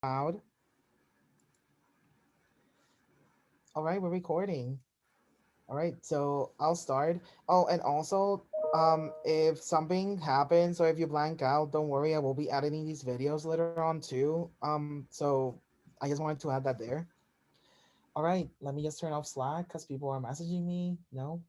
Loud. All right, we're recording. All right, so I'll start. Oh, and also, if something happens or if you blank out, don't worry, I will be editing these videos later on too. So I just wanted to add that there. All right, let me just turn off Slack because people are messaging me. No.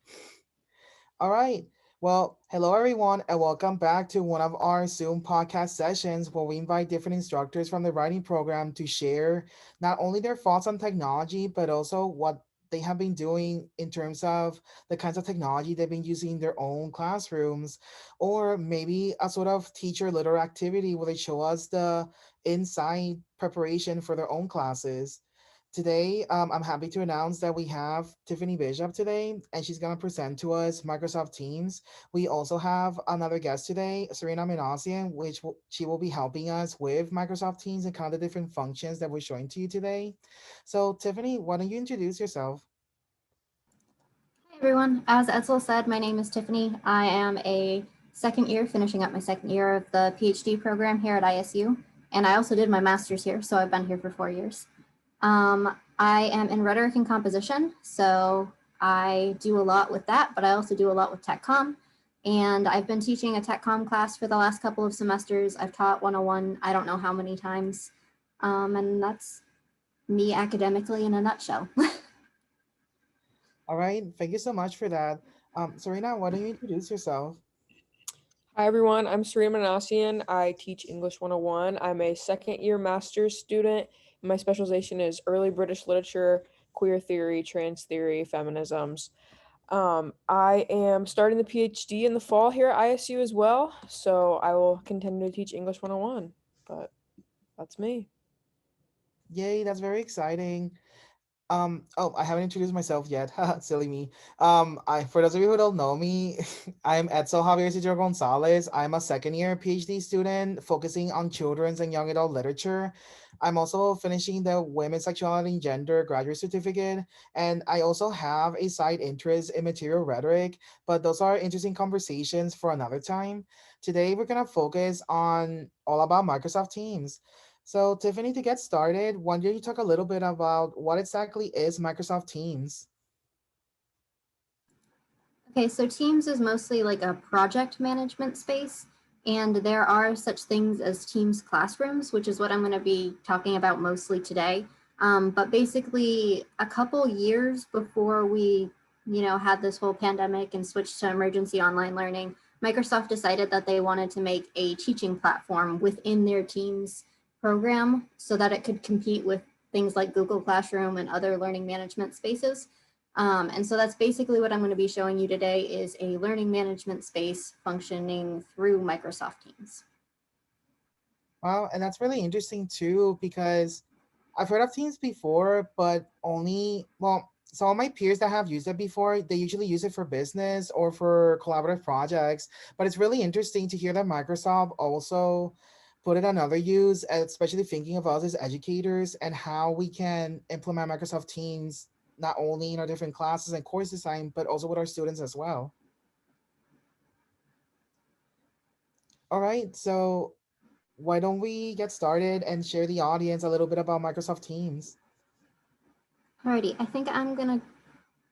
All right. Well, hello everyone, and welcome back to one of our Zoom podcast sessions where we invite different instructors from the writing program to share not only their thoughts on technology, but also what they have been doing in terms of the kinds of technology they've been using in their own classrooms, or maybe a sort of teacher literate activity where they show us the inside preparation for their own classes. Today, I'm happy to announce that we have Tiffany Bishop today, and she's going to present to us Microsoft Teams. We also have another guest today, Serenah Minasian, she will be helping us with Microsoft Teams and kind of the different functions that we're showing to you today. So, Tiffany, why don't you introduce yourself? Hi everyone. As Edcel said, my name is Tiffany. I am a second year, finishing up my second year of the PhD program here at ISU. And I also did my master's here, so I've been here for 4 years. I am in rhetoric and composition, so I do a lot with that, but I also do a lot with tech com. And I've been teaching a tech com class for the last couple of semesters. I've taught 101, I don't know how many times. And that's me academically in a nutshell. All right, thank you so much for that. Serena, why don't you introduce yourself? Hi everyone, I'm Serenah Minasian. I teach English 101. I'm a second year master's student. My specialization is early British literature, queer theory, trans theory, feminisms. I am starting the PhD in the fall here at ISU as well, so I will continue to teach English 101. But that's me. Yay, that's very exciting. Oh, I haven't introduced myself yet. Silly me. I for those of you who don't know me, I'm Edcel Javier Cintron-Gonzalez. I'm a second year PhD student focusing on children's and young adult literature. I'm also finishing the Women's Sexuality and Gender graduate certificate, and I also have a side interest in material rhetoric, but those are interesting conversations for another time. Today we're gonna focus on all about Microsoft Teams. So, Tiffany, to get started, why don't you talk a little bit about what exactly is Microsoft Teams? Okay, so Teams is mostly like a project management space, and there are such things as Teams classrooms, which is what I'm going to be talking about mostly today. But basically, a couple years before we, had this whole pandemic and switched to emergency online learning, Microsoft decided that they wanted to make a teaching platform within their Teams program so that it could compete with things like Google Classroom and other learning management spaces. And so that's basically what I'm going to be showing you today is a learning management space functioning through Microsoft Teams. Wow, and that's really interesting too, because I've heard of Teams before, but some of my peers that have used it before, they usually use it for business or for collaborative projects. But it's really interesting to hear that Microsoft also put it another use, especially thinking of us as educators and how we can implement Microsoft Teams not only in our different classes and course design, but also with our students as well. All right, so why don't we get started and share the audience a little bit about Microsoft Teams? Alrighty, I think I'm going to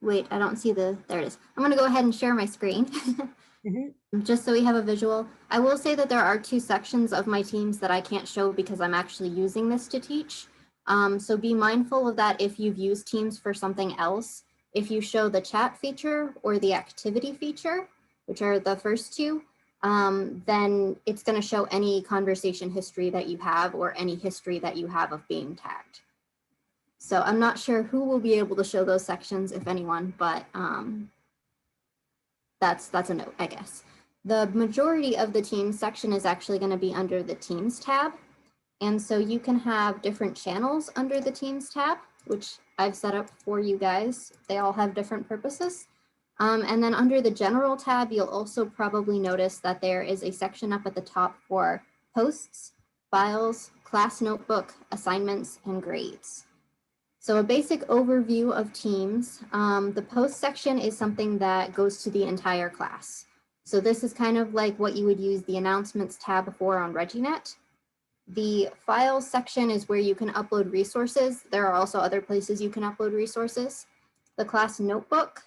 wait. I don't see there it is. I'm going to go ahead and share my screen Mhm. just so we have a visual. I will say that there are two sections of my Teams that I can't show because I'm actually using this to teach. So be mindful of that if you've used Teams for something else. If you show the chat feature or the activity feature, which are the first two, then it's going to show any conversation history that you have or any history that you have of being tagged. So I'm not sure who will be able to show those sections, if anyone, but that's a note, I guess. The majority of the Teams section is actually going to be under the Teams tab. And so you can have different channels under the Teams tab, which I've set up for you guys. They all have different purposes. And then under the general tab, you'll also probably notice that there is a section up at the top for posts, files, class notebook, assignments, and grades. So a basic overview of Teams. The post section is something that goes to the entire class. So this is kind of like what you would use the announcements tab for on ReggieNet. The files section is where you can upload resources. There are also other places you can upload resources. The class notebook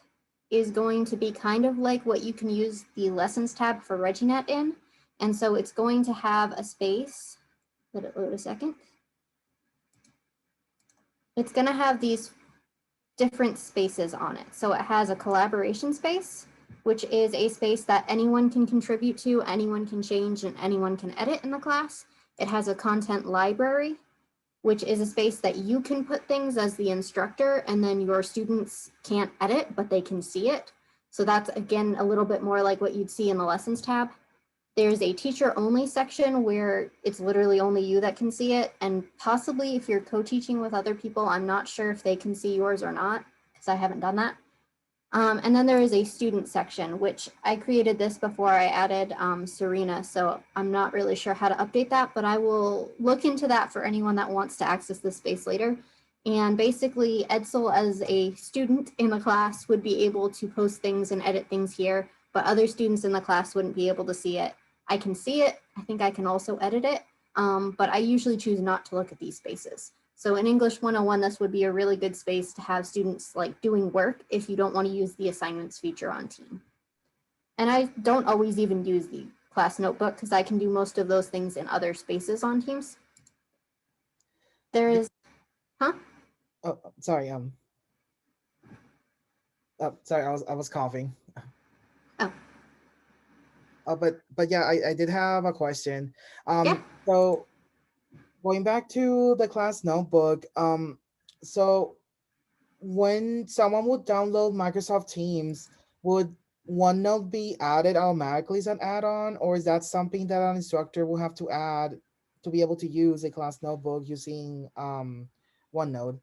is going to be kind of like what you can use the lessons tab for ReggieNet in. And so it's going to have a space, let it load a second. It's going to have these different spaces on it. So it has a collaboration space, which is a space that anyone can contribute to, anyone can change, and anyone can edit in the class. It has a content library, which is a space that you can put things as the instructor, and then your students can't edit, but they can see it. So that's, again, a little bit more like what you'd see in the lessons tab. There's a teacher only section where it's literally only you that can see it. And possibly if you're co-teaching with other people, I'm not sure if they can see yours or not, because I haven't done that. And then there is a student section, which I created this before I added Serenah. So I'm not really sure how to update that, but I will look into that for anyone that wants to access this space later. And basically Edcel as a student in the class would be able to post things and edit things here, but other students in the class wouldn't be able to see it. I can see it. I think I can also edit it, but I usually choose not to look at these spaces. So in English 101, this would be a really good space to have students like doing work if you don't want to use the assignments feature on Team. And I don't always even use the class notebook because I can do most of those things in other spaces on Teams. There is, huh? Oh, sorry. Sorry, I was coughing. Oh. But yeah, I did have a question. Yeah. So going back to the class notebook, so when someone would download Microsoft Teams, would OneNote be added automatically as an add-on, or is that something that an instructor will have to add to be able to use a class notebook using OneNote?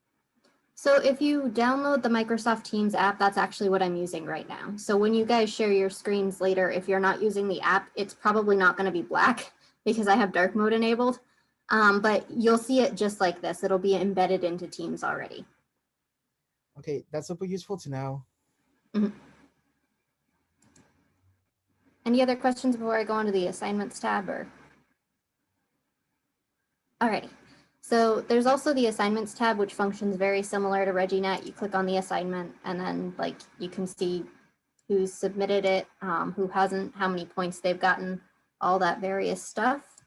So if you download the Microsoft Teams app, that's actually what I'm using right now. So when you guys share your screens later, if you're not using the app, it's probably not going to be black because I have dark mode enabled. But you'll see it just like this. It'll be embedded into Teams already. Okay, that's super useful to know. Mhm. Any other questions before I go into the assignments tab? Alrighty. So there's also the assignments tab, which functions very similar to ReggieNet. You click on the assignment and then like you can see who's submitted it, who hasn't, how many points they've gotten, all that various stuff.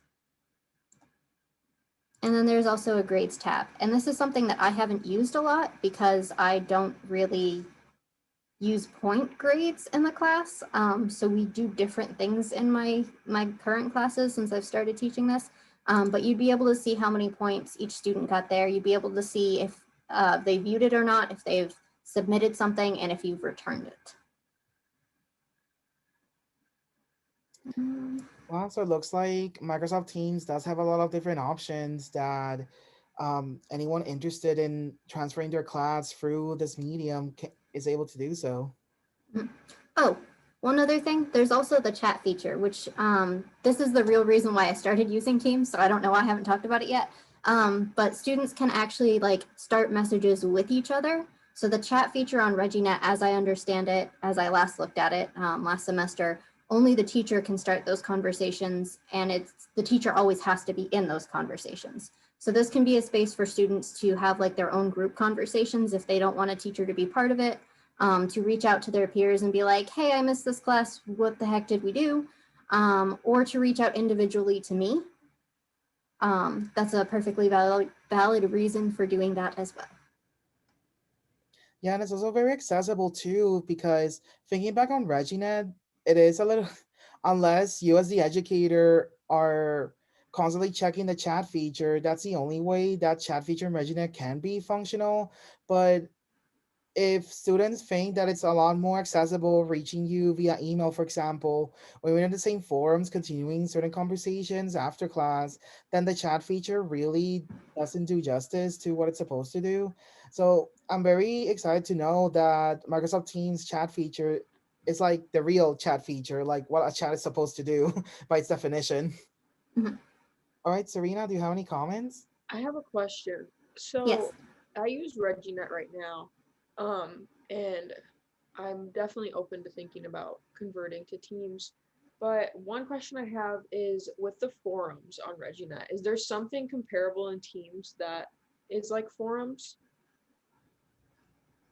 And then there's also a grades tab. And this is something that I haven't used a lot because I don't really use point grades in the class. So we do different things in my current classes since I've started teaching this. But you'd be able to see how many points each student got there. You'd be able to see if they viewed it or not, if they've submitted something, and if you've returned it. Wow, so it looks like Microsoft Teams does have a lot of different options that anyone interested in transferring their class through this medium is able to do so. Oh, one other thing, there's also the chat feature, which this is the real reason why I started using Teams, so I don't know why I haven't talked about it yet. But students can actually like start messages with each other. So the chat feature on ReggieNet, as I understand it, as I last looked at it last semester, only the teacher can start those conversations, and it's the teacher always has to be in those conversations. So this can be a space for students to have like their own group conversations if they don't want a teacher to be part of it. To reach out to their peers and be like, hey, I missed this class. What the heck did we do? Or to reach out individually to me. That's a perfectly valid reason for doing that as well. Yeah, and it's also very accessible too, because thinking back on ReggieNet, it is a little, unless you as the educator are constantly checking the chat feature, that's the only way that chat feature in ReggieNet can be functional. But if students think that it's a lot more accessible reaching you via email, for example, or even in the same forums, continuing certain conversations after class, then the chat feature really doesn't do justice to what it's supposed to do. So I'm very excited to know that Microsoft Teams chat feature is like the real chat feature, like what a chat is supposed to do by its definition. Mhm. All right, Serena, do you have any comments? I have a question. Yes. So I use ReggieNet right now, and I'm definitely open to thinking about converting to Teams. But one question I have is with the forums on ReggieNet, is there something comparable in Teams that is like forums?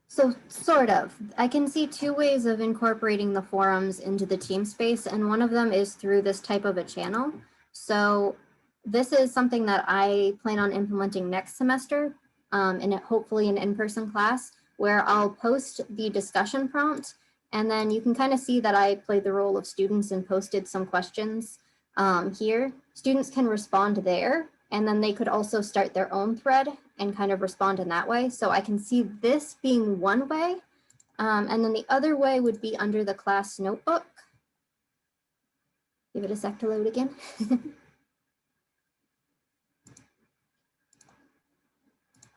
So sort of. I can see two ways of incorporating the forums into the team space, and one of them is through this type of a channel. So this is something that I plan on implementing next semester, and hopefully an in-person class, where I'll post the discussion prompt, and then you can kind of see that I played the role of students and posted some questions here. Students can respond there, and then they could also start their own thread and kind of respond in that way. So I can see this being one way. And then the other way would be under the class notebook. Give it a sec to load again.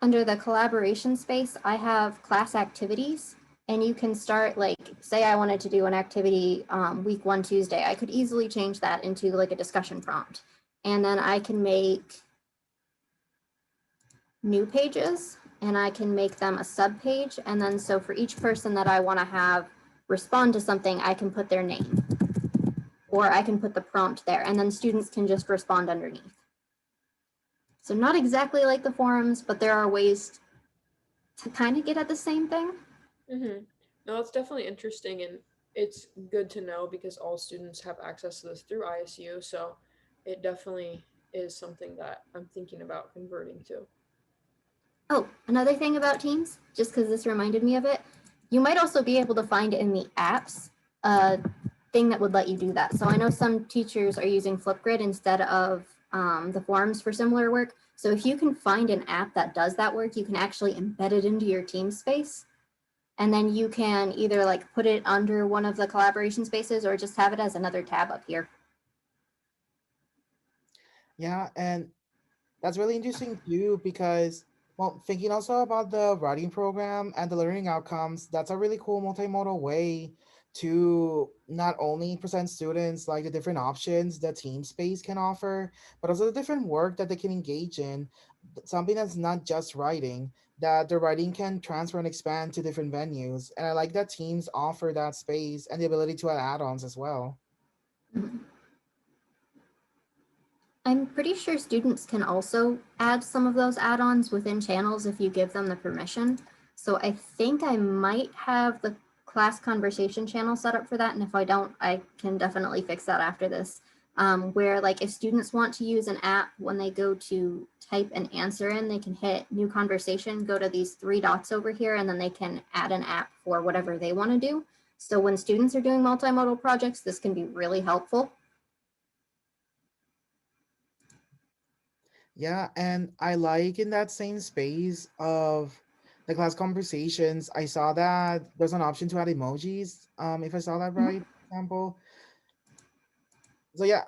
Under the collaboration space, I have class activities, and you can start, like, say I wanted to do an activity week 1 Tuesday, I could easily change that into like a discussion prompt. And then I can make new pages, and I can make them a sub page. And then so for each person that I want to have respond to something, I can put their name, or I can put the prompt there, and then students can just respond underneath. So not exactly like the forums, but there are ways to kind of get at the same thing. Mm-hmm. No, that's definitely interesting, and it's good to know because all students have access to this through ISU. So it definitely is something that I'm thinking about converting to. Oh, another thing about Teams, just because this reminded me of it, you might also be able to find in the apps a thing that would let you do that. So I know some teachers are using Flipgrid instead of the forums for similar work. So if you can find an app that does that work, you can actually embed it into your team space. And then you can either like put it under one of the collaboration spaces or just have it as another tab up here. Yeah, and that's really interesting too because, well, thinking also about the writing program and the learning outcomes, that's a really cool multimodal way to not only present students like the different options that team space can offer, but also the different work that they can engage in, something that's not just writing, that the writing can transfer and expand to different venues. And I like that teams offer that space and the ability to add add-ons as well. Mhm. I'm pretty sure students can also add some of those add-ons within channels if you give them the permission. So I think I might have the class conversation channel set up for that. And if I don't, I can definitely fix that after this. Where like if students want to use an app, when they go to type an answer in, they can hit new conversation, go to these 3 dots over here, and then they can add an app for whatever they want to do. So when students are doing multimodal projects, this can be really helpful. Yeah, and I like in that same space of the class conversations, I saw that there's an option to add emojis, if I saw that Mhm. right, for example. So yeah,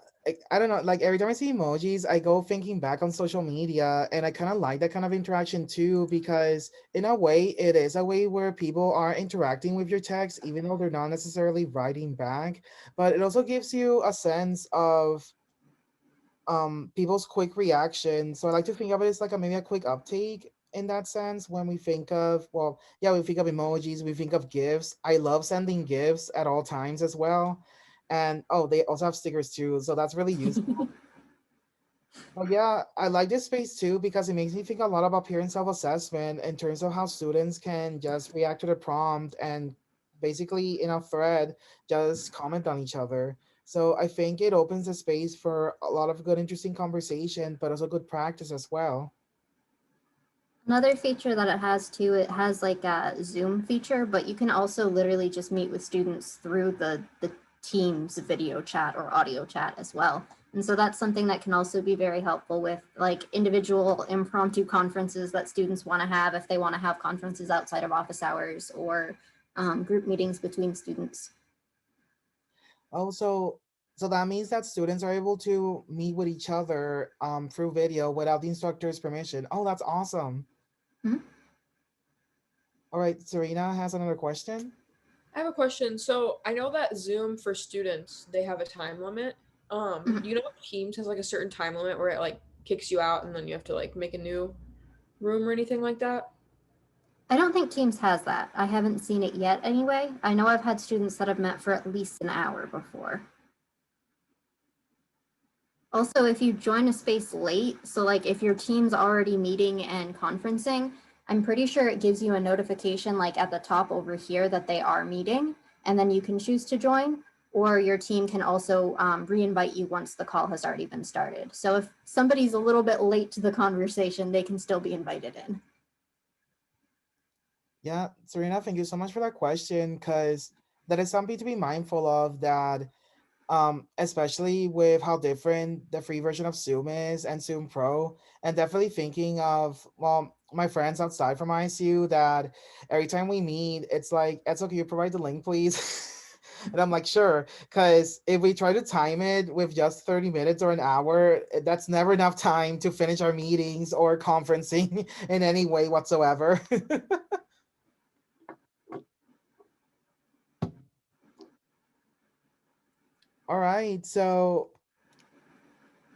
I don't know, like every time I see emojis, I go thinking back on social media, and I kind of like that kind of interaction too, because in a way, it is a way where people are interacting with your text, even though they're not necessarily writing back. But it also gives you a sense of people's quick reaction. So I like to think of it as like a maybe a quick uptake in that sense when we think of, well, yeah, we think of emojis, we think of gifs. I love sending gifs at all times as well. And oh, they also have stickers too, so that's really useful. But yeah, I like this space too because it makes me think a lot about parent self-assessment in terms of how students can just react to the prompt and basically in a thread just comment on each other. So I think it opens the space for a lot of good, interesting conversation, but also good practice as well. Another feature that it has too, it has like a Zoom feature, but you can also literally just meet with students through the Teams video chat or audio chat as well. And so that's something that can also be very helpful with like individual impromptu conferences that students want to have if they want to have conferences outside of office hours or group meetings between students. Also, so that means that students are able to meet with each other through video without the instructor's permission. Oh, that's awesome. Mhm. All right, Serena has another question. I have a question. So I know that Zoom for students, they have a time limit. Do Mhm. you know if Teams has like a certain time limit where it like kicks you out and then you have to like make a new room or anything like that? I don't think Teams has that. I haven't seen it yet anyway. I know I've had students that have met for at least an hour before. Also, if you join a space late, so like if your team's already meeting and conferencing, I'm pretty sure it gives you a notification like at the top over here that they are meeting, and then you can choose to join, or your team can also re-invite you once the call has already been started. So if somebody's a little bit late to the conversation, they can still be invited in. Yeah, Serena, thank you so much for that question, because that is something to be mindful of, that especially with how different the free version of Zoom is and Zoom Pro, and definitely thinking of, well, my friends outside from ISU, that every time we meet, it's like, it's okay, you provide the link, please. And I'm like, sure, because if we try to time it with just 30 minutes or an hour, that's never enough time to finish our meetings or conferencing in any way whatsoever. All right, so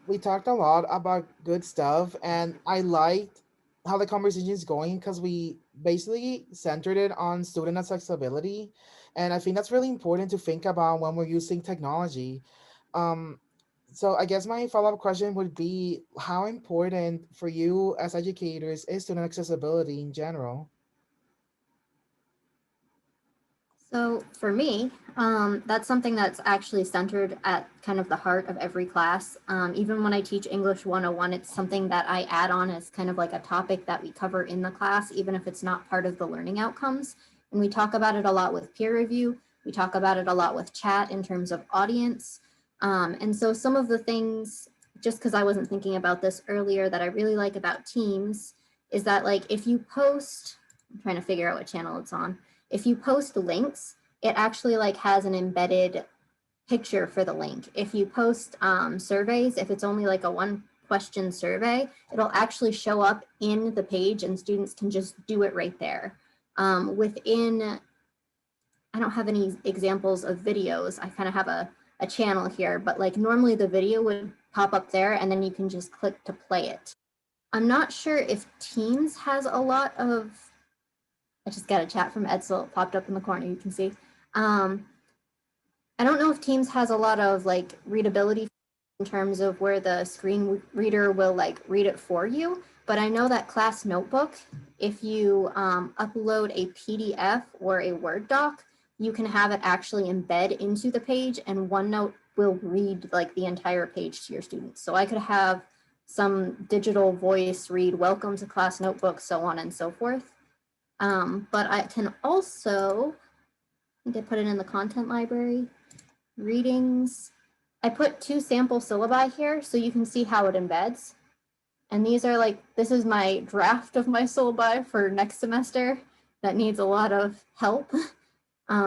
we talked a lot about good stuff, and I liked how the conversation is going, because we basically centered it on student accessibility, and I think that's really important to think about when we're using technology. um so I guess my follow-up question would be, how important for you as educators is student accessibility in general? So for me, that's something that's actually centered at kind of the heart of every class. Even when I teach English 101, it's something that I add on as kind of like a topic that we cover in the class, even if it's not part of the learning outcomes. And we talk about it a lot with peer review. We talk about it a lot with chat in terms of audience. And so some of the things, just because I wasn't thinking about this earlier, that I really like about Teams is that, like, if you post, I'm trying to figure out what channel it's on, if you post links, it actually like has an embedded picture for the link. If you post surveys, if it's only like a 1-question survey, it'll actually show up in the page and students can just do it right there. Within, I don't have any examples of videos. I kind of have a channel here, but like normally the video would pop up there and then you can just click to play it. I'm not sure if Teams has a lot of, I just got a chat from Edcel, popped up in the corner, you can see. Um, I don't know if Teams has a lot of like readability in terms of where the screen reader will like read it for you, but I know that Class Notebook, if you upload a PDF or a Word doc, you can have it actually embed into the page, and OneNote will read like the entire page to your students. So I could have some digital voice read welcome to Class Notebook, so on and so forth. But I can also, I think I put it in the content library, readings. I put 2 sample syllabi here so you can see how it embeds. And these are like, this is my draft of my syllabi for next semester that needs a lot of help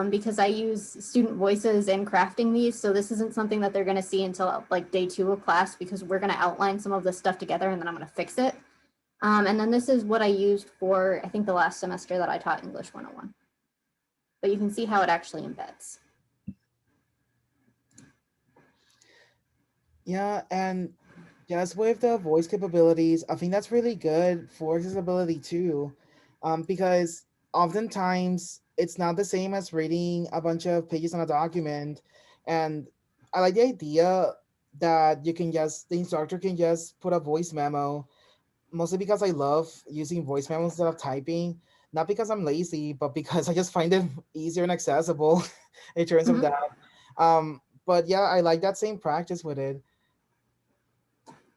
because I use student voices in crafting these. So this isn't something that they're gonna see until like day 2 of class, because we're gonna outline some of this stuff together and then I'm gonna fix it. And then this is what I used for, I think, the last semester that I taught English 101. But you can see how it actually embeds. Yeah, and just with the voice capabilities, I think that's really good for accessibility too, because oftentimes it's not the same as reading a bunch of pages on a document, and I like the idea that you can just, the instructor can just put a voice memo, mostly because I love using voice memos instead of typing, not because I'm lazy, but because I just find it easier and accessible in terms of Mhm. that. But yeah, I like that same practice with it.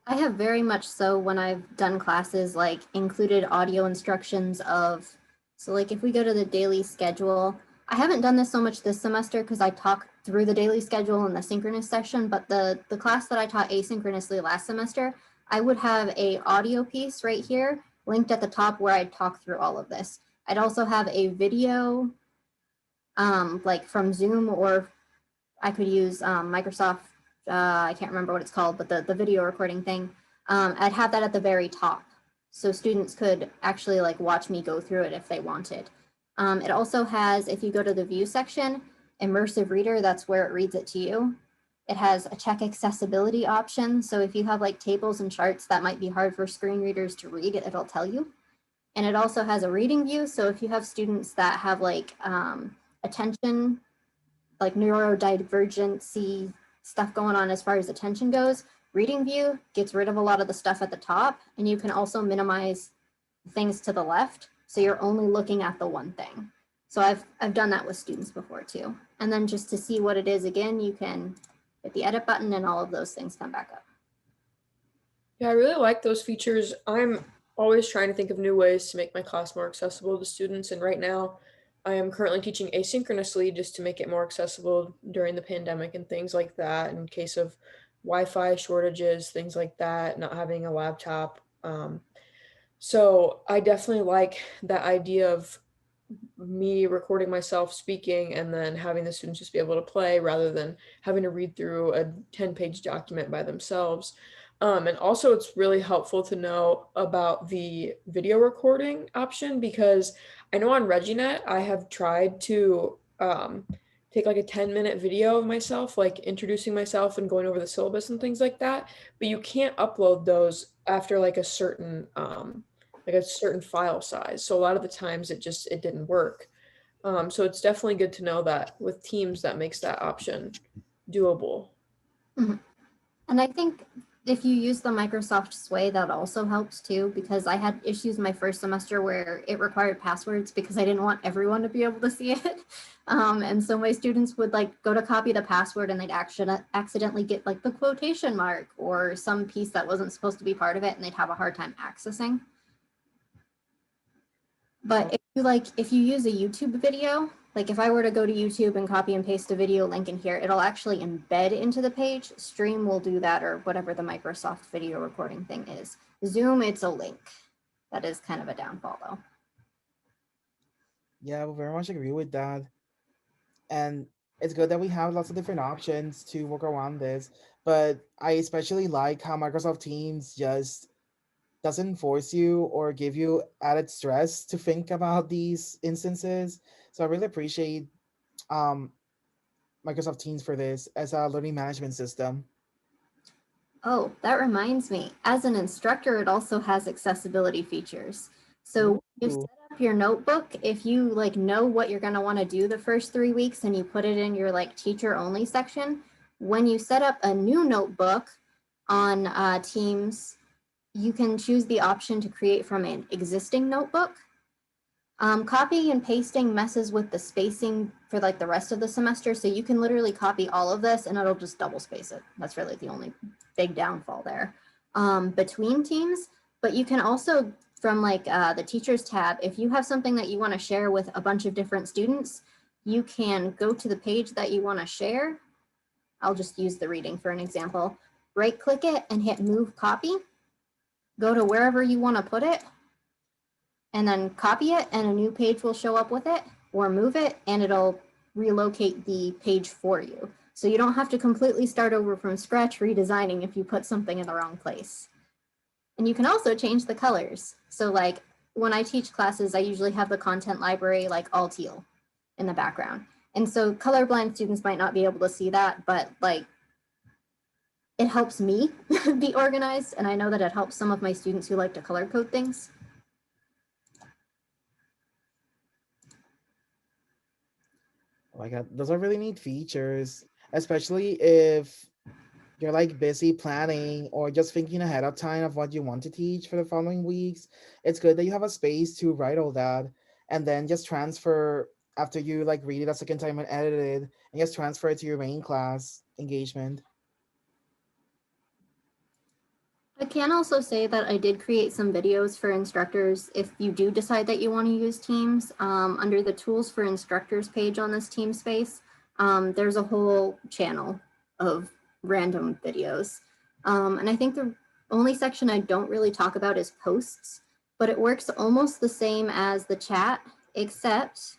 I have very much so, when I've done classes, like included audio instructions of, so like if we go to the daily schedule, I haven't done this so much this semester because I talk through the daily schedule in the synchronous session, but the class that I taught asynchronously last semester, I would have a audio piece right here linked at the top where I'd talk through all of this. I'd also have a video like from Zoom, or I could use Microsoft, I can't remember what it's called, but the video recording thing. I'd have that at the very top. So students could actually like watch me go through it if they wanted. It also has, if you go to the view section, immersive reader, that's where it reads it to you. It has a check accessibility option. So if you have like tables and charts that might be hard for screen readers to read, it'll tell you. And it also has a reading view. So if you have students that have like attention, like neurodivergency stuff going on as far as attention goes, Reading view gets rid of a lot of the stuff at the top, and you can also minimize things to the left, so you're only looking at the one thing. So I've done that with students before too. And then just to see what it is again, you can hit the edit button and all of those things come back up. Yeah, I really like those features. I'm always trying to think of new ways to make my class more accessible to students. And right now, I am currently teaching asynchronously just to make it more accessible during the pandemic and things like that, in case of Wi-Fi shortages, things like that, not having a laptop. So I definitely like that idea of me recording myself speaking and then having the students just be able to play rather than having to read through a 10-page document by themselves. And also it's really helpful to know about the video recording option, because I know on ReggieNet I have tried to take like a 10-minute video of myself, like introducing myself and going over the syllabus and things like that, but you can't upload those after like a certain file size. So a lot of the times it didn't work. So it's definitely good to know that with Teams that makes that option doable. Mhm. And I think if you use the Microsoft Sway, that also helps too, because I had issues my first semester where it required passwords because I didn't want everyone to be able to see it. And so my students would like go to copy the password and they'd accidentally get like the quotation mark or some piece that wasn't supposed to be part of it, and they'd have a hard time accessing. But if you use a YouTube video, like if I were to go to YouTube and copy and paste a video link in here, it'll actually embed into the page. Stream will do that, or whatever the Microsoft video recording thing is. Zoom, it's a link. That is kind of a downfall though. Yeah, I would very much agree with that. And it's good that we have lots of different options to work around this. But I especially like how Microsoft Teams just doesn't force you or give you added stress to think about these instances. So I really appreciate um, Microsoft Teams for this as a learning management system. Oh, that reminds me. As an instructor, it also has accessibility features. So when you Ooh, set up your notebook, if you like know what you're going to want to do the first 3 weeks and you put it in your like teacher only section, when you set up a new notebook on Teams, you can choose the option to create from an existing notebook. Copying and pasting messes with the spacing for like the rest of the semester. So you can literally copy all of this and it'll just double space it. That's really the only big downfall there between teams. But you can also, from like the teachers tab, if you have something that you want to share with a bunch of different students, you can go to the page that you want to share. I'll just use the reading for an example. Right click it and hit move copy. Go to wherever you want to put it, and then copy it and a new page will show up with it, or move it and it'll relocate the page for you. So you don't have to completely start over from scratch redesigning if you put something in the wrong place. And you can also change the colors. So like when I teach classes, I usually have the content library like all teal in the background. And so colorblind students might not be able to see that, but like it helps me be organized. And I know that it helps some of my students who like to color code things. oh my God, those are really neat features, especially if you're like busy planning or just thinking ahead of time of what you want to teach for the following weeks. It's good that you have a space to write all that and then just transfer after you like read it a second time and edit it and just transfer it to your main class engagement. I can also say that I did create some videos for instructors if you do decide that you want to use Teams. Under the Tools for Instructors page on this Teamspace, there's a whole channel of random videos. And I think the only section I don't really talk about is posts, but it works almost the same as the chat, except,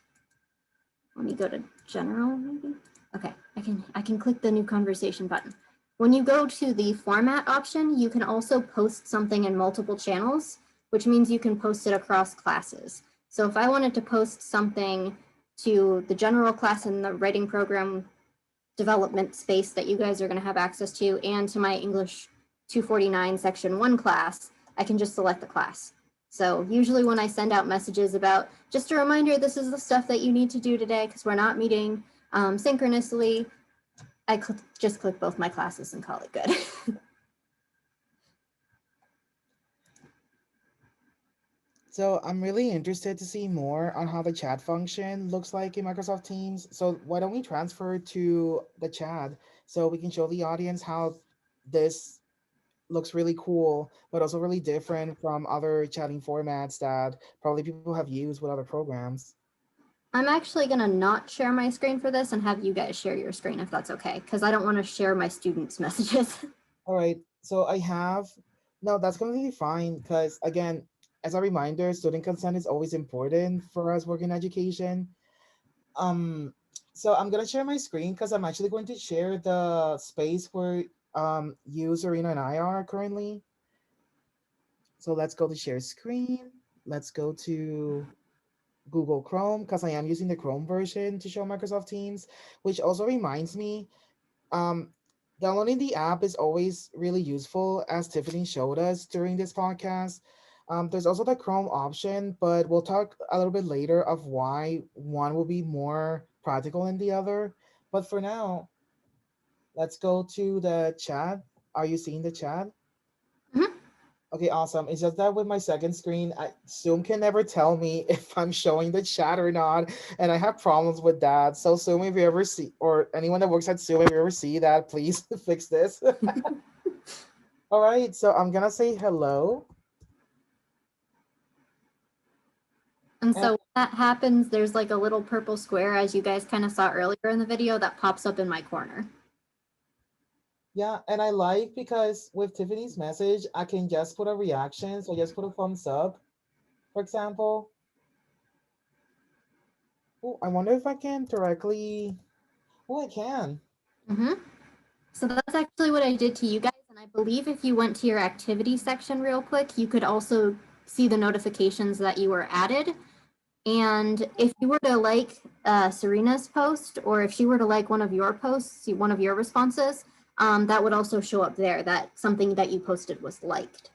let me go to general maybe. Okay, I can click the new conversation button. When you go to the format option, you can also post something in multiple channels, which means you can post it across classes. So if I wanted to post something to the general class in the writing program development space that you guys are going to have access to, and to my English 249 section 1 class, I can just select the class. So usually when I send out messages about, just a reminder, this is the stuff that you need to do today because we're not meeting synchronously, I just click both my classes and call it good. So I'm really interested to see more on how the chat function looks like in Microsoft Teams. So why don't we transfer to the chat so we can show the audience how this looks really cool, but also really different from other chatting formats that probably people have used with other programs. I'm actually going to not share my screen for this and have you guys share your screen if that's okay, because I don't want to share my students' messages. All right. So I have, no, that's completely fine because, again, as a reminder, student consent is always important for us working in education. Um, so I'm gonna share my screen because I'm actually going to share the space where you, Serena, and I are currently. So let's go to share screen. Let's go to Google Chrome because I am using the Chrome version to show Microsoft Teams, which also reminds me, um, downloading the app is always really useful, as Tiffany showed us during this podcast. There's also the Chrome option, but we'll talk a little bit later of why one will be more practical than the other. But for now, let's go to the chat. Are you seeing the chat? Mhm. Okay, awesome. It's just that with my second screen, Zoom can never tell me if I'm showing the chat or not, and I have problems with that. So Zoom, if you ever see, or anyone that works at Zoom, if you ever see that, please fix this. All right, so I'm gonna say hello. And And so when that happens, there's like a little purple square, as you guys kind of saw earlier in the video, that pops up in my corner. yeah, and I like because with Tiffany's message, I can just put a reaction. So just put a thumbs up, for example. Oh, I wonder if I can directly. Oh, I can. Mm-hmm. So that's actually what I did to you guys. And I believe if you went to your activity section real quick, you could also see the notifications that you were added. And if you were to like Serena's post, or if she were to like one of your posts, one of your responses, that would also show up there that something that you posted was liked.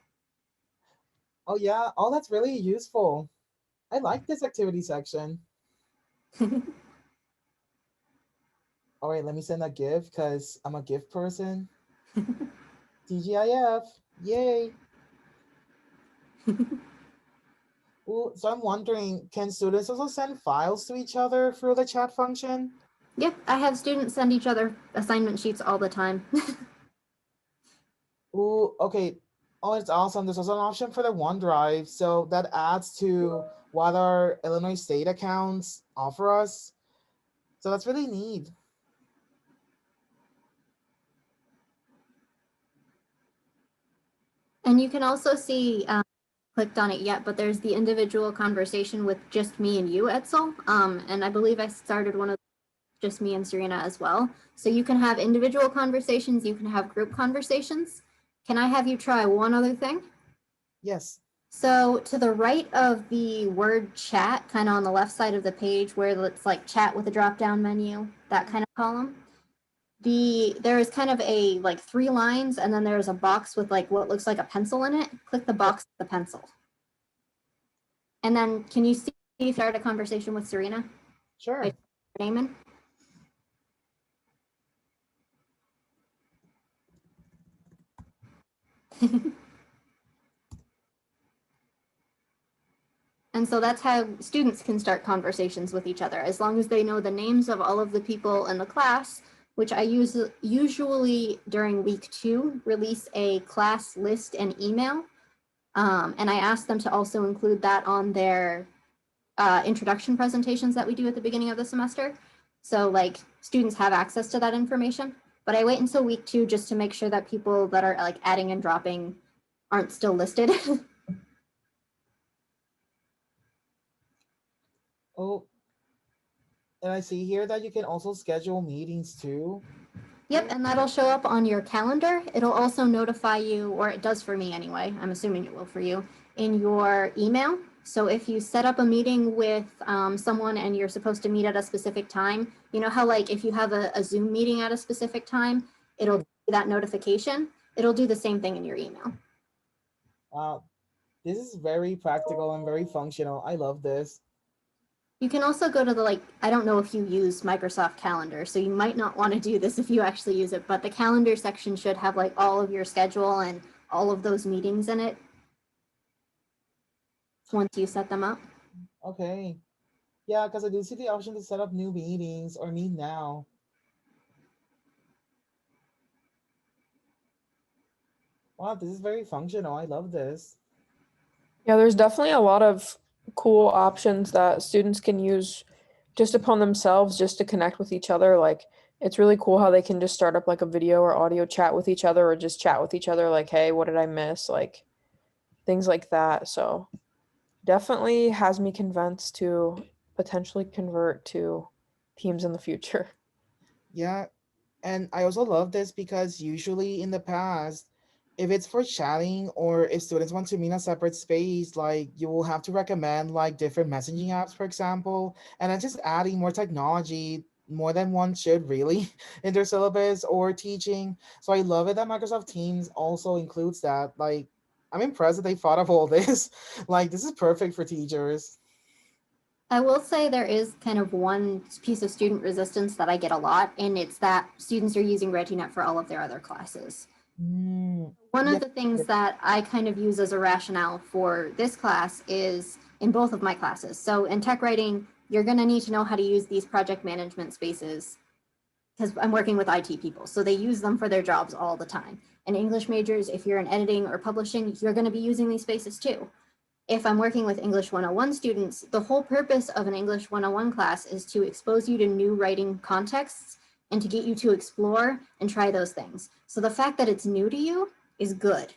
Oh yeah. Oh, that's really useful. I like this activity section. All right, let me send a GIF because I'm a GIF person. TGIF. Yay. Ooh, so I'm wondering, can students also send files to each other through the chat function? Yep, I have students send each other assignment sheets all the time. Ooh, okay. Oh, it's awesome. There's also an option for the OneDrive. So that adds to what our Illinois State accounts offer us. So that's really neat. And you can also see, clicked on it yet, but there's the individual conversation with just me and you, Edcel. And I believe I started one of just me and Serena as well. So you can have individual conversations, you can have group conversations. Can I have you try one other thing? Yes. So to the right of the word chat, kind of on the left side of the page where it's like chat with a drop down menu, that kind of column, there is kind of a like 3 lines, and then there's a box with like what looks like a pencil in it. Click the box with the pencil. And then can you see if you start a conversation with Serena by Sure. name in? And so that's how students can start conversations with each other, as long as they know the names of all of the people in the class, which I usually during week 2 release a class list and email. And I ask them to also include that on their introduction presentations that we do at the beginning of the semester. So like students have access to that information, but I wait until week 2 just to make sure that people that are like adding and dropping aren't still listed. Oh, and I see here that you can also schedule meetings too. Yep, and that'll show up on your calendar. It'll also notify you, or it does for me anyway, I'm assuming it will for you, in your email. So if you set up a meeting with someone and you're supposed to meet at a specific time, you know how like if you have a Zoom meeting at a specific time, it'll Mhm. do that notification. It'll do the same thing in your email. Wow, this is very practical and very functional. I love this. You can also go to the like, I don't know if you use Microsoft Calendar, so you might not want to do this if you actually use it, but the calendar section should have like all of your schedule and all of those meetings in it. once you set them up. Okay. Yeah, because I do see the option to set up new meetings or meet now. Wow, this is very functional. I love this. Yeah, there's definitely a lot of cool options that students can use just upon themselves just to connect with each other. Like it's really cool how they can just start up like a video or audio chat with each other or just chat with each other like, "Hey, what did I miss?" like things like that. So, definitely has me convinced to potentially convert to Teams in the future. Yeah, and I also love this because usually in the past, if it's for chatting or if students want to meet in a separate space, like you will have to recommend like different messaging apps, for example, and then just adding more technology, more than one should really in their syllabus or teaching. So I love it that Microsoft Teams also includes that. Like, I'm impressed that they thought of all this. Like, this is perfect for teachers. I will say there is kind of one piece of student resistance that I get a lot, and it's that students are using ReggieNet for all of their other classes. Mm, One yeah. of the things that I kind of use as a rationale for this class is in both of my classes. So in tech writing, you're going to need to know how to use these project management spaces because I'm working with IT people. So they use them for their jobs all the time. And English majors, if you're in editing or publishing, you're going to be using these spaces too. If I'm working with English 101 students, the whole purpose of an English 101 class is to expose you to new writing contexts and to get you to explore and try those things. So the fact that it's new to you is good.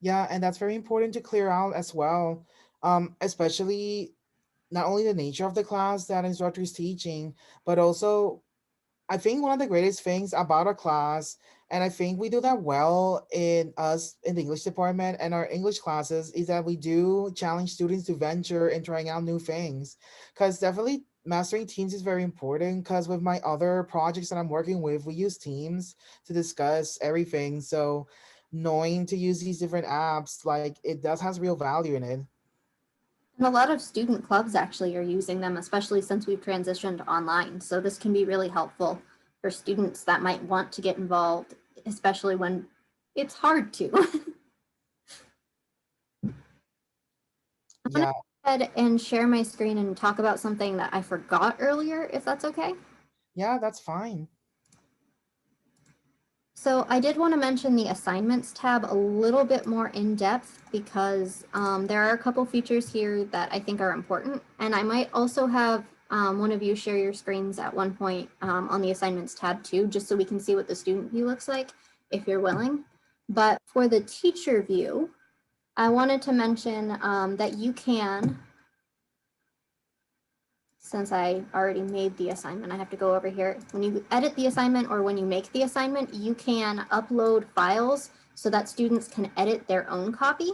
Yeah, and that's very important to clear out as well. Especially not only the nature of the class that instructor is teaching, but also I think one of the greatest things about a class, and I think we do that well in us in the English department and our English classes, is that we do challenge students to venture and trying out new things. Because definitely mastering teams is very important. Because with my other projects that I'm working with, we use teams to discuss everything. So knowing to use these different apps, like it does has real value in it. And a lot of student clubs actually are using them, especially since we've transitioned online. So this can be really helpful for students that might want to get involved, especially when it's hard to. I'm going to Yeah, go ahead and share my screen and talk about something that I forgot earlier, if that's okay. yeah, that's fine. So I did want to mention the assignments tab a little bit more in depth because there are a couple features here that I think are important. And I might also have one of you share your screens at one point on the assignments tab too, just so we can see what the student view looks like if you're willing. But for the teacher view, I wanted to mention that you can, since I already made the assignment, I have to go over here. When you edit the assignment or when you make the assignment, you can upload files so that students can edit their own copy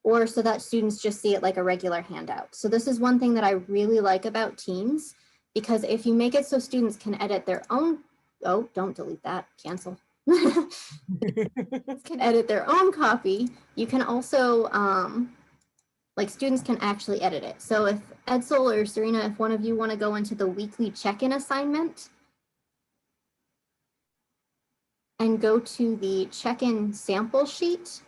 or so that students just see it like a regular handout. So this is one thing that I really like about Teams, because if you make it so students can edit their own, oh, don't delete that, cancel. Can edit their own copy, you can also like students can actually edit it. So if Edcel or Serenah, if one of you want to go into the weekly check-in assignment and go to the check-in sample sheet,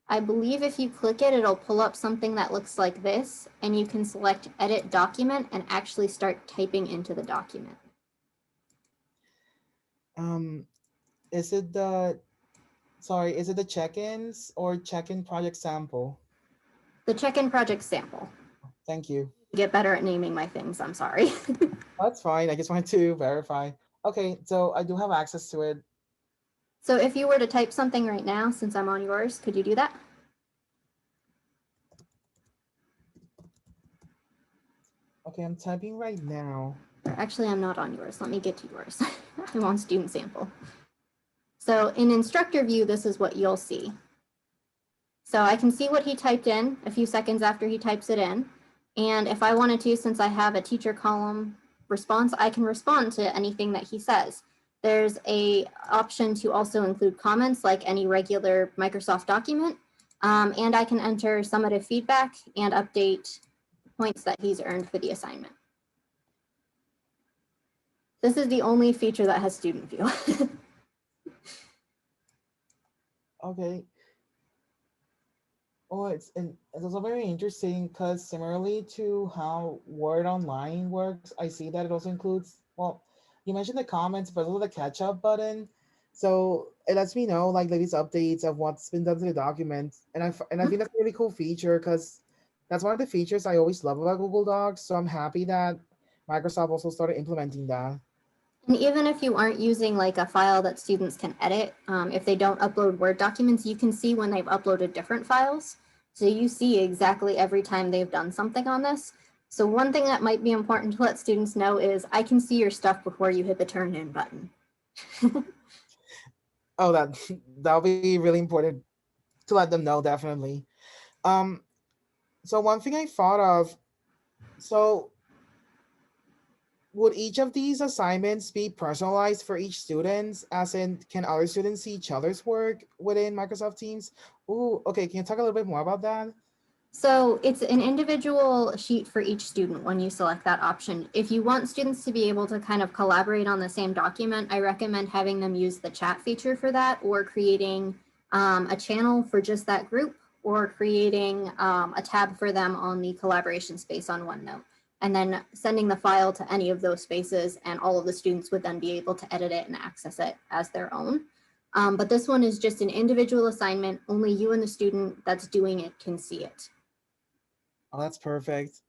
I believe if you click it, it'll pull up something that looks like this, and you can select edit document and actually start typing into the document. Um, is it the Sorry, is it the check-ins or check-in project sample? The check-in project sample. Thank you. Get better at naming my things, I'm sorry. That's fine. I just wanted to verify. Okay, so I do have access to it. So if you were to type something right now, since I'm on yours, could you do that? Okay, I'm typing right now. Or actually, I'm not on yours. Let me get to yours. I'm on student sample. So in instructor view, this is what you'll see. So I can see what he typed in a few seconds after he types it in. And if I wanted to, since I have a teacher column response, I can respond to anything that he says. There's a option to also include comments like any regular Microsoft document. And I can enter summative feedback and update points that he's earned for the assignment. This is the only feature that has student view. Okay. Oh, it's also very interesting because similarly to how Word Online works, I see that it also includes, well, you mentioned the comments, but also the catch up button. So it lets me know like latest updates of what's been done to the document, and I think that's a really cool feature because that's one of the features I always love about Google Docs. So I'm happy that Microsoft also started implementing that. And even if you aren't using like a file that students can edit, if they don't upload Word documents, you can see when they've uploaded different files. So you see exactly every time they've done something on this. So one thing that might be important to let students know is I can see your stuff before you hit the turn in button. Oh, that'll be really important to let them know definitely. Um, so one thing I thought of, so would each of these assignments be personalized for each student? As in, can other students see each other's work within Microsoft Teams? Ooh, okay. Can you talk a little bit more about that? So it's an individual sheet for each student when you select that option. If you want students to be able to kind of collaborate on the same document, I recommend having them use the chat feature for that, or creating a channel for just that group, or creating a tab for them on the collaboration space on OneNote, and then sending the file to any of those spaces, and all of the students would then be able to edit it and access it as their own. But this one is just an individual assignment. Only you and the student that's doing it can see it. Oh, that's perfect.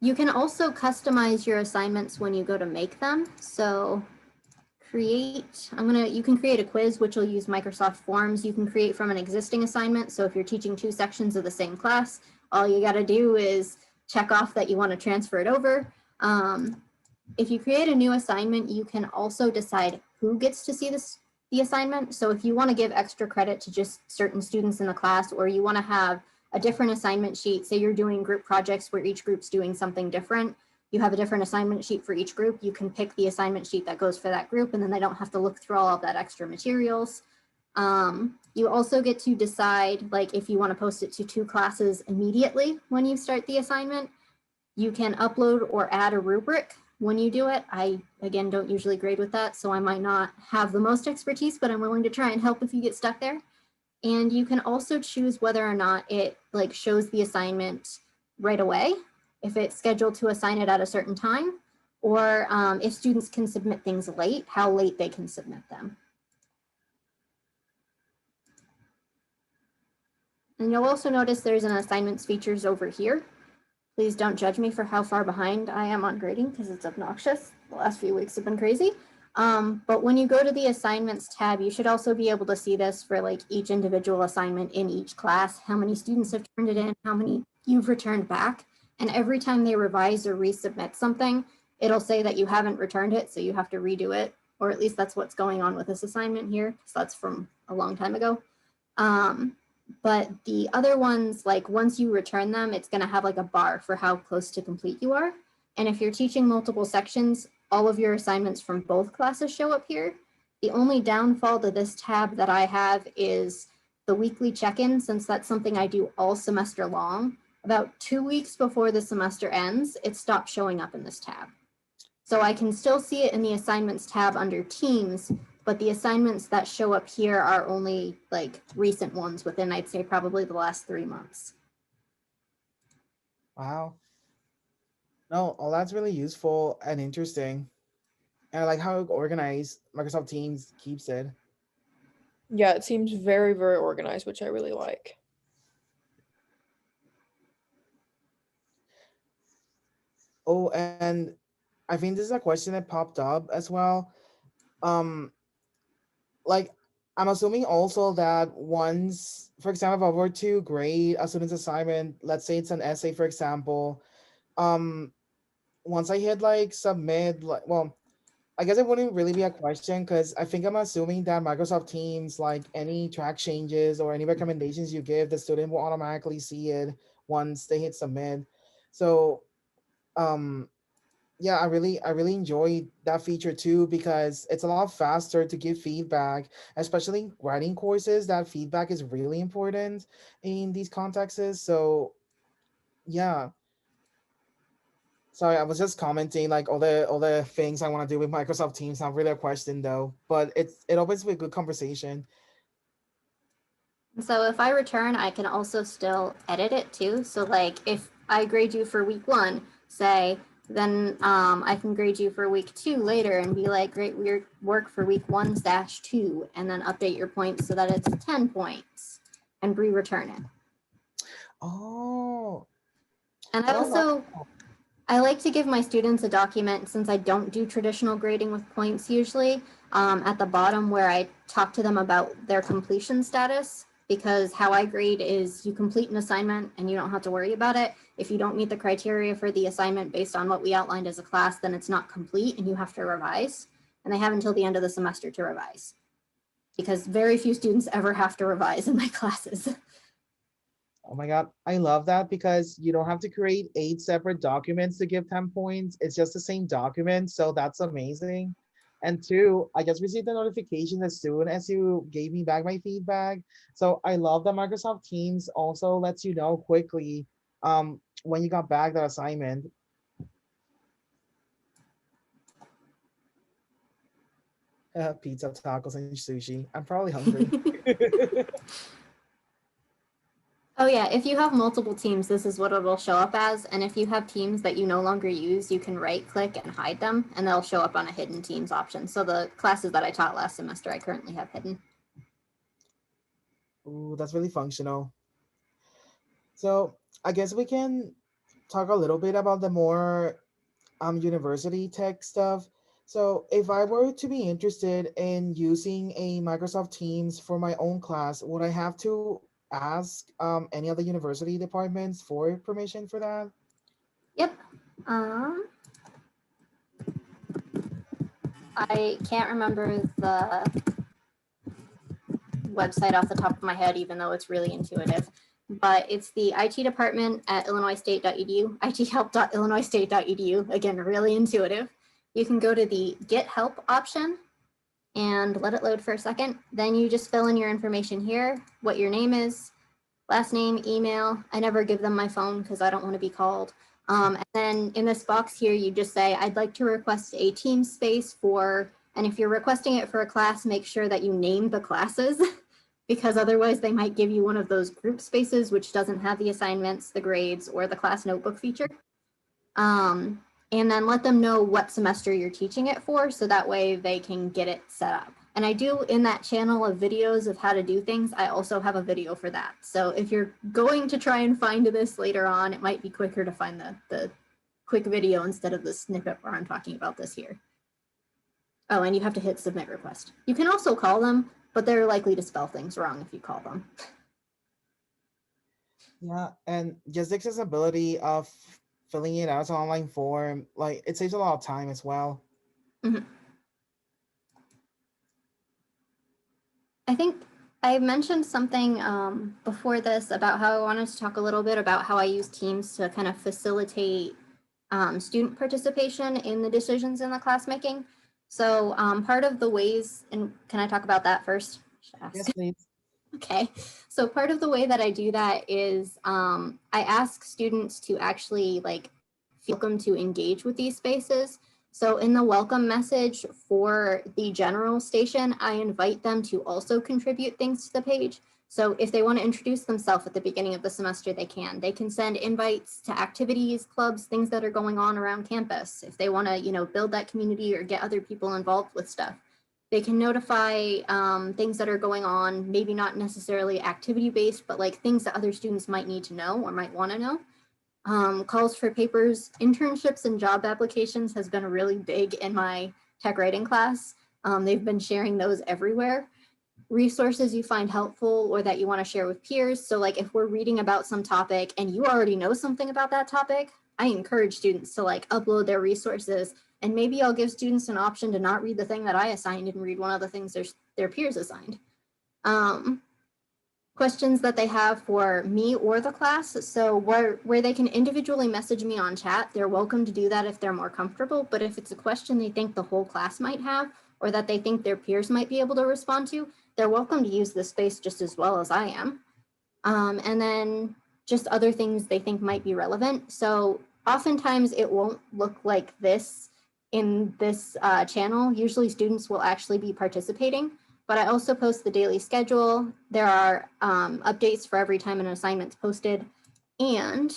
You can also customize your assignments when you go to make them. So you can create a quiz, which will use Microsoft Forms. You can create from an existing assignment. So if you're teaching two sections of the same class, all you got to do is check off that you want to transfer it over. If you create a new assignment, you can also decide who gets to see the assignment. So if you want to give extra credit to just certain students in the class, or you want to have a different assignment sheet, say you're doing group projects where each group's doing something different, you have a different assignment sheet for each group, you can pick the assignment sheet that goes for that group, and then they don't have to look through all of that extra materials. You also get to decide, like, if you want to post it to two classes immediately when you start the assignment. You can upload or add a rubric when you do it. I, again, don't usually grade with that, so I might not have the most expertise, but I'm willing to try and help if you get stuck there. And you can also choose whether or not it like shows the assignment right away, if it's scheduled to assign it at a certain time, or if students can submit things late, how late they can submit them. And you'll also notice there's an assignments features over here. Please don't judge me for how far behind I am on grading because it's obnoxious. The last few weeks have been crazy. But when you go to the assignments tab, you should also be able to see this for like each individual assignment in each class, how many students have turned it in, how many you've returned back. And every time they revise or resubmit something, it'll say that you haven't returned it, so you have to redo it. Or at least that's what's going on with this assignment here, because that's from a long time ago. But the other ones, like once you return them, it's going to have like a bar for how close to complete you are. And if you're teaching multiple sections, all of your assignments from both classes show up here. The only downfall to this tab that I have is the weekly check-in, since that's something I do all semester long. About 2 weeks before the semester ends, it stopped showing up in this tab. So I can still see it in the assignments tab under Teams, but the assignments that show up here are only like recent ones within, I'd say, probably the last 3 months. Wow. No, all that's really useful and interesting. And I like how organized Microsoft Teams keeps it. Yeah, it seems very, very organized, which I really like. Oh, and I think this is a question that popped up as well. Um, like I'm assuming also that once, for example, if I were to grade a student's assignment, let's say it's an essay, for example, um, once I hit like submit, like, well, I guess it wouldn't really be a question because I think I'm assuming that Microsoft Teams, like any track changes or any recommendations you give, the student will automatically see it once they hit submit. So, um, yeah, I really enjoy that feature too because it's a lot faster to give feedback, especially in writing courses. That feedback is really important in these contexts. So yeah, sorry, I was just commenting like all the things I want to do with Microsoft Teams. Not really a question though, but it opens with good conversation. So if I return, I can also still edit it too. So like if I grade you for week 1, say, then I can grade you for week 2 later and be like, great work for week 1/2, and then update your points so that it's 10 points and re-return it. Oh, And oh, wow. I like to give my students a document, since I don't do traditional grading with points usually, at the bottom where I talk to them about their completion status, because how I grade is you complete an assignment and you don't have to worry about it. If you don't meet the criteria for the assignment based on what we outlined as a class, then it's not complete and you have to revise. And they have until the end of the semester to revise, because very few students ever have to revise in my classes. Oh my God, I love that because you don't have to create 8 separate documents to give 10 points. It's just the same document. So that's amazing. And two, I just received a notification as soon as you gave me back my feedback. So I love that Microsoft Teams also lets you know quickly when you got back that assignment. Pizza, tacos, and sushi. I'm probably hungry. Oh yeah, if you have multiple teams, this is what it'll show up as. And if you have teams that you no longer use, you can right click and hide them and they'll show up on a hidden teams option. So the classes that I taught last semester, I currently have hidden. Ooh, that's really functional. So I guess we can talk a little bit about the more university tech stuff. So if I were to be interested in using a Microsoft Teams for my own class, would I have to ask any of the university departments for permission for that? Yep. Um, I can't remember the website off the top of my head, even though it's really intuitive. But it's the IT department at illinoisstate.edu, ithelp.illinoisstate.edu. Again, really intuitive. You can go to the Get Help option and let it load for a second. Then you just fill in your information here, what your name is, last name, email. I never give them my phone because I don't want to be called. And then in this box here, you just say, I'd like to request a team space for, and if you're requesting it for a class, make sure that you name the classes because otherwise they might give you one of those group spaces, which doesn't have the assignments, the grades, or the class notebook feature. And then let them know what semester you're teaching it for, so that way they can get it set up. And I do, in that channel of videos of how to do things, I also have a video for that. So if you're going to try and find this later on, it might be quicker to find the quick video instead of the snippet where I'm talking about this here. Oh, and you have to hit submit request. You can also call them, but they're likely to spell things wrong if you call them. Yeah, and just the accessibility of filling it out as an online form, like it saves a lot of time as well. Mm-hmm. I think I mentioned something before this about how I wanted to talk a little bit about how I use Teams to kind of facilitate student participation in the decisions in the class making. So part of the ways, and can I talk about that first? Yes, please. Okay, so part of the way that I do that is I ask students to actually like feel welcome to engage with these spaces. So in the welcome message for the general station, I invite them to also contribute things to the page. So if they want to introduce themselves at the beginning of the semester, they can. They can send invites to activities, clubs, things that are going on around campus. If they want to, build that community or get other people involved with stuff. They can notify things that are going on, maybe not necessarily activity-based, but like things that other students might need to know or might want to know. Calls for papers, internships, and job applications has been really big in my tech writing class. They've been sharing those everywhere. Resources you find helpful or that you want to share with peers. So like if we're reading about some topic and you already know something about that topic, I encourage students to like upload their resources, and maybe I'll give students an option to not read the thing that I assigned and read one of the things their peers assigned. Questions that they have for me or the class. So where they can individually message me on chat, they're welcome to do that if they're more comfortable. But if it's a question they think the whole class might have or that they think their peers might be able to respond to, they're welcome to use this space just as well as I am. And then just other things they think might be relevant. So oftentimes it won't look like this in this channel. Usually students will actually be participating. but I also post the daily schedule. There are updates for every time an assignment's posted. And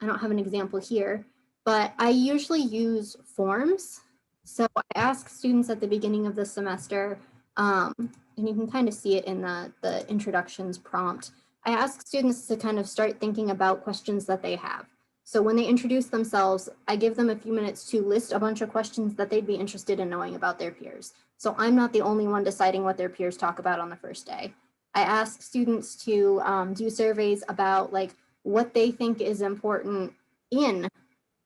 I don't have an example here, but I usually use forms. So I ask students at the beginning of the semester, and you can kind of see it in the introductions prompt. I ask students to kind of start thinking about questions that they have. So when they introduce themselves, I give them a few minutes to list a bunch of questions that they'd be interested in knowing about their peers. So I'm not the only one deciding what their peers talk about on the first day. I ask students to do surveys about like what they think is important in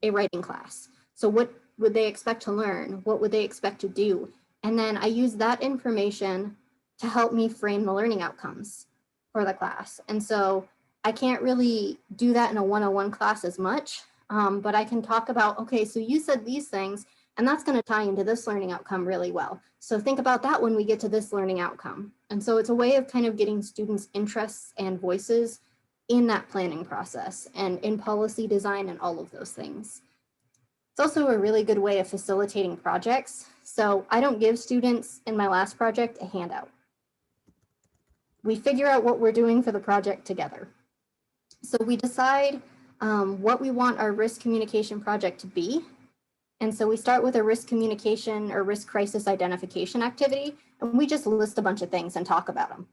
a writing class. So what would they expect to learn? What would they expect to do? And then I use that information to help me frame the learning outcomes for the class. And so I can't really do that in a 101 class as much, but I can talk about, okay, so you said these things, and that's going to tie into this learning outcome really well. So think about that when we get to this learning outcome. And so it's a way of kind of getting students' interests and voices in that planning process and in policy design and all of those things. It's also a really good way of facilitating projects. So I don't give students in my last project a handout. We figure out what we're doing for the project together. So we decide what we want our risk communication project to be. And so we start with a risk communication or risk crisis identification activity, and we just list a bunch of things and talk about them.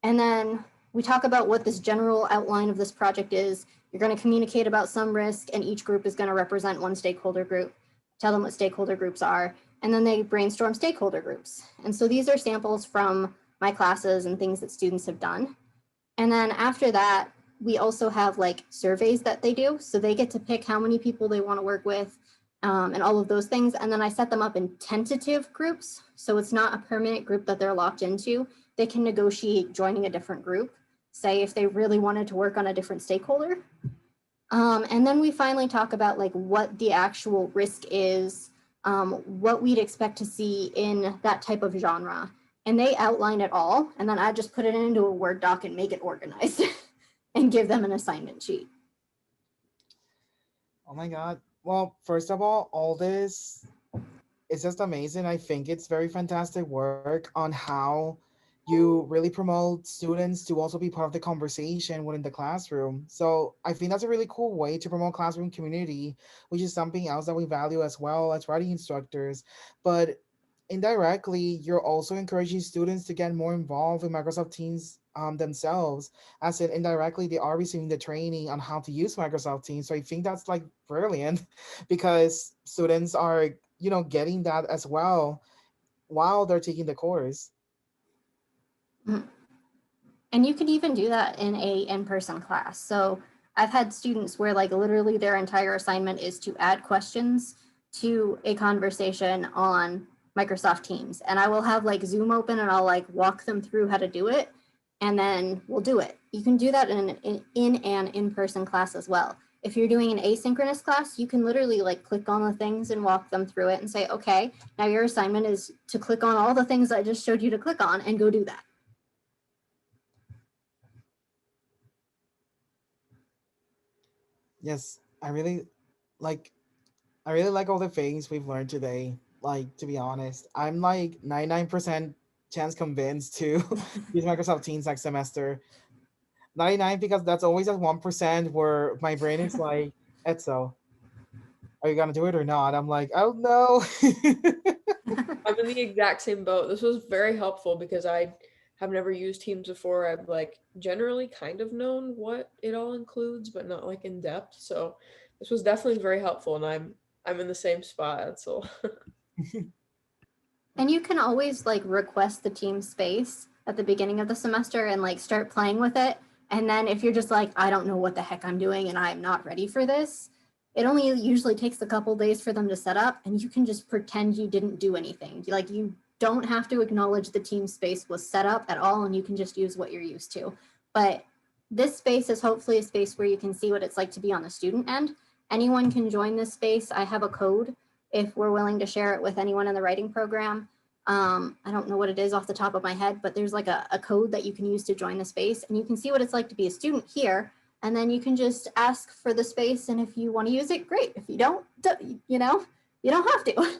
And then we talk about what this general outline of this project is. You're going to communicate about some risk, and each group is going to represent one stakeholder group, tell them what stakeholder groups are, and then they brainstorm stakeholder groups. And so these are samples from my classes and things that students have done. And then after that, we also have like surveys that they do. So they get to pick how many people they want to work with and all of those things. And then I set them up in tentative groups. So it's not a permanent group that they're locked into. They can negotiate joining a different group, say if they really wanted to work on a different stakeholder. And then we finally talk about like what the actual risk is, what we'd expect to see in that type of genre. And they outline it all. And then I just put it into a Word doc and make it organized and give them an assignment sheet. Oh my God. Well, first of all this is just amazing. I think it's very fantastic work on how you really promote students to also be part of the conversation within the classroom. So I think that's a really cool way to promote classroom community, which is something else that we value as well as writing instructors. But indirectly, you're also encouraging students to get more involved in Microsoft Teams themselves, as in indirectly they are receiving the training on how to use Microsoft Teams. So I think that's like brilliant because students are, getting that as well while they're taking the course. Mhm. And you could even do that in a in-person class. So I've had students where like literally their entire assignment is to add questions to a conversation on Microsoft Teams. And I will have like Zoom open and I'll like walk them through how to do it. And then we'll do it. You can do that in an in-person class as well. If you're doing an asynchronous class, you can literally like click on the things and walk them through it and say, okay, now your assignment is to click on all the things I just showed you to click on and go do that. Yes, like I really like all the things we've learned today. Like, to be honest, I'm like 99% chance convinced to use Microsoft Teams next semester. 99 because that's always at 1% where my brain is like, Etzel, are you gonna do it or not? I'm like, oh no. I'm in the exact same boat. This was very helpful because I have never used Teams before. I've like generally kind of known what it all includes, but not like in depth. So this was definitely very helpful, and I'm in the same spot. So And you can always like request the team space at the beginning of the semester and like start playing with it. And then if you're just like, I don't know what the heck I'm doing and I'm not ready for this, it only usually takes a couple days for them to set up, and you can just pretend you didn't do anything. Like you don't have to acknowledge the team space was set up at all, and you can just use what you're used to. But this space is hopefully a space where you can see what it's like to be on the student end. Anyone can join this space. I have a code if we're willing to share it with anyone in the writing program. I don't know what it is off the top of my head, but there's like a code that you can use to join the space, and you can see what it's like to be a student here. And then you can just ask for the space, and if you want to use it, great. If you don't, you don't have to.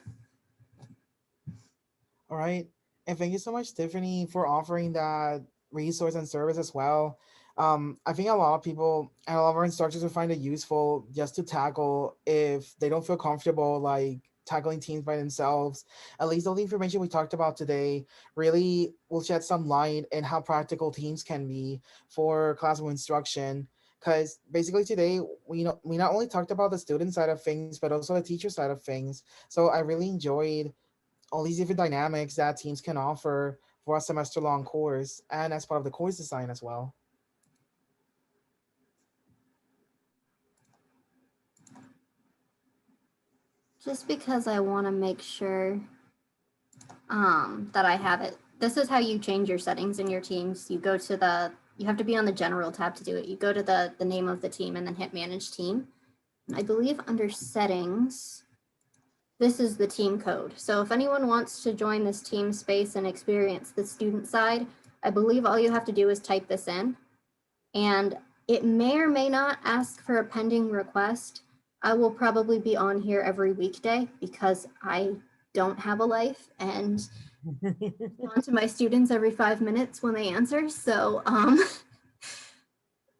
All right. And thank you so much, Tiffany, for offering that resource and service as well. I think a lot of people and a lot of our instructors will find it useful just to tackle if they don't feel comfortable like tackling teams by themselves. At least all the information we talked about today really will shed some light in how practical teams can be for classroom instruction. Because basically today we not only talked about the student side of things, but also the teacher side of things. So I really enjoyed all these different dynamics that teams can offer for a semester long course and as part of the course design as well. Just because I want to make sure that I have it. This is how you change your settings in your teams. You go to you have to be on the general tab to do it. You go to the name of the team and then hit manage team. And I believe under settings, this is the team code. So if anyone wants to join this team space and experience the student side, I believe all you have to do is type this in. And it may or may not ask for a pending request. I will probably be on here every weekday because I don't have a life and respond to my students every 5 minutes when they answer. So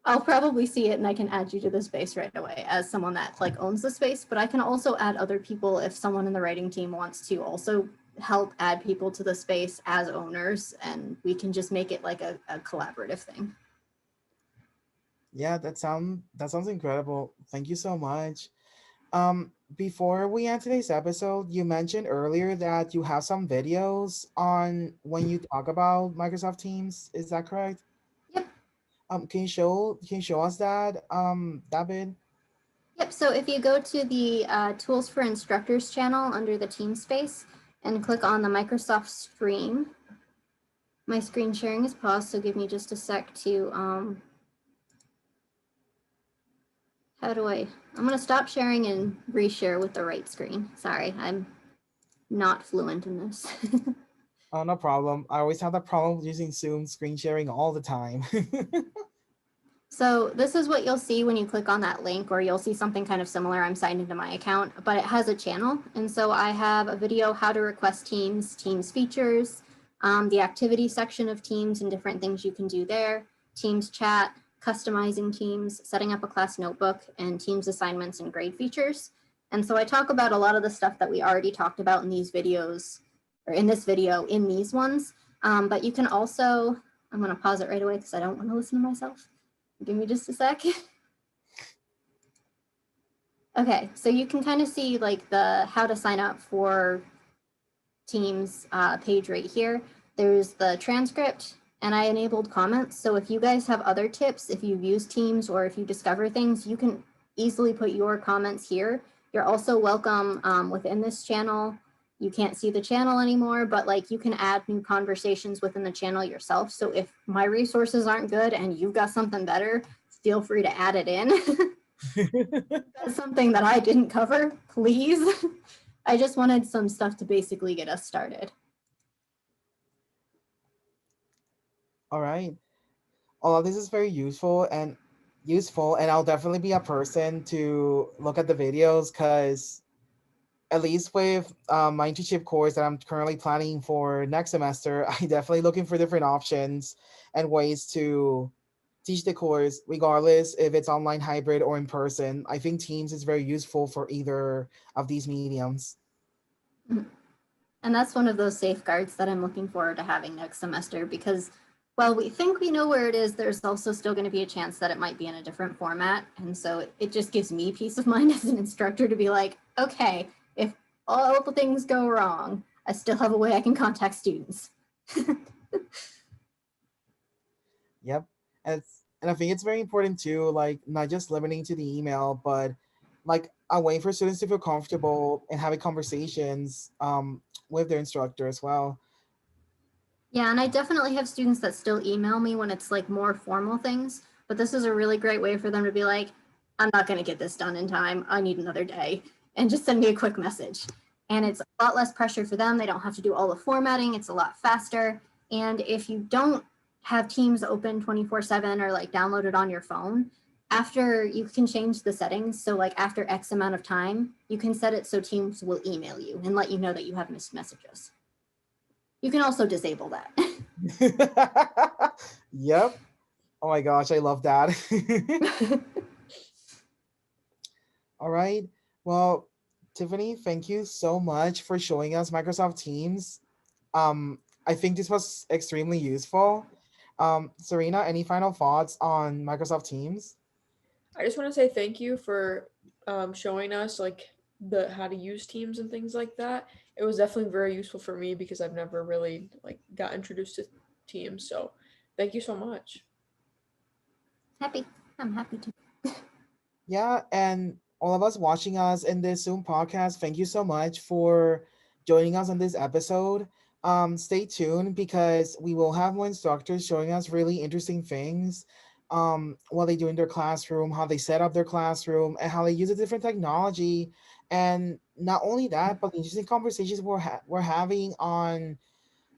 I'll probably see it and I can add you to the space right away as someone that like owns the space, but I can also add other people if someone in the writing team wants to also help add people to the space as owners, and we can just make it like a collaborative thing. Yeah, that sounds incredible. Thank you so much. Before we end today's episode, you mentioned earlier that you have some videos on when you talk about Microsoft Teams. Is that correct? Yep. Can you show us that David? Yep, so if you go to the Tools for Instructors channel under the team space and click on the Microsoft stream, my screen sharing is paused, so give me just a sec to, I'm gonna stop sharing and reshare with the right screen. Sorry, I'm not fluent in this. Oh, no problem. I always have that problem with using Zoom screen sharing all the time. So this is what you'll see when you click on that link, or you'll see something kind of similar. I'm signed into my account, but it has a channel. And so I have a video, how to request teams, teams features, the activity section of teams and different things you can do there, teams chat, customizing teams, setting up a class notebook, and teams assignments and grade features. And so I talk about a lot of the stuff that we already talked about in these videos, or in this video, in these ones. But you can also, I'm gonna pause it right away because I don't wanna listen to myself. Give me just a sec. Okay, so you can kind of see like the how to sign up for Teams page right here. There's the transcript, and I enabled comments. So if you guys have other tips, if you've used Teams or if you discover things, you can easily put your comments here. You're also welcome within this channel. You can't see the channel anymore, but like you can add new conversations within the channel yourself. So if my resources aren't good and you've got something better, feel free to add it in. That's something that I didn't cover, please. I just wanted some stuff to basically get us started. All right. All of this is very useful, and I'll definitely be a person to look at the videos because at least with my internship course that I'm currently planning for next semester, I definitely looking for different options and ways to teach the course, regardless if it's online, hybrid, or in person. I think Teams is very useful for either of these mediums. And that's one of those safeguards that I'm looking forward to having next semester, because while we think we know where it is, there's also still going to be a chance that it might be in a different format. And so it just gives me peace of mind as an instructor to be like, okay, if all the things go wrong, I still have a way I can contact students. Yep. And I think it's very important too, like not just limiting to the email, but like a way for students to feel comfortable and having conversations with their instructor as well. Yeah, and I definitely have students that still email me when it's like more formal things, but this is a really great way for them to be like, I'm not going to get this done in time. I need another day. And just send me a quick message. And it's a lot less pressure for them. They don't have to do all the formatting. It's a lot faster. And if you don't have Teams open 24/7 or like downloaded on your phone, after you can change the settings. So like after X amount of time, you can set it so Teams will email you and let you know that you have missed messages. You can also disable that. Yep. Oh my gosh, I love that. All right. Well, Tiffany, thank you so much for showing us Microsoft Teams. I think this was extremely useful. Serena, any final thoughts on Microsoft Teams? I just want to say thank you for showing us like the how to use Teams and things like that. It was definitely very useful for me because I've never really like got introduced to Teams. So thank you so much. Happy. I'm happy to. Yeah, and all of us watching us in this Zoom podcast, thank you so much for joining us on this episode. Stay tuned because we will have more instructors showing us really interesting things. What they do in their classroom, how they set up their classroom, and how they use a different technology. And not only that, but the interesting conversations we're having on,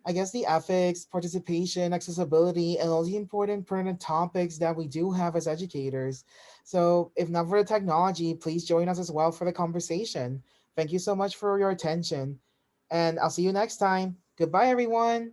I guess, the ethics, participation, accessibility, and all the important pertinent topics that we do have as educators. So, if not for the technology, please join us as well for the conversation. Thank you so much for your attention, and I'll see you next time. Goodbye, everyone.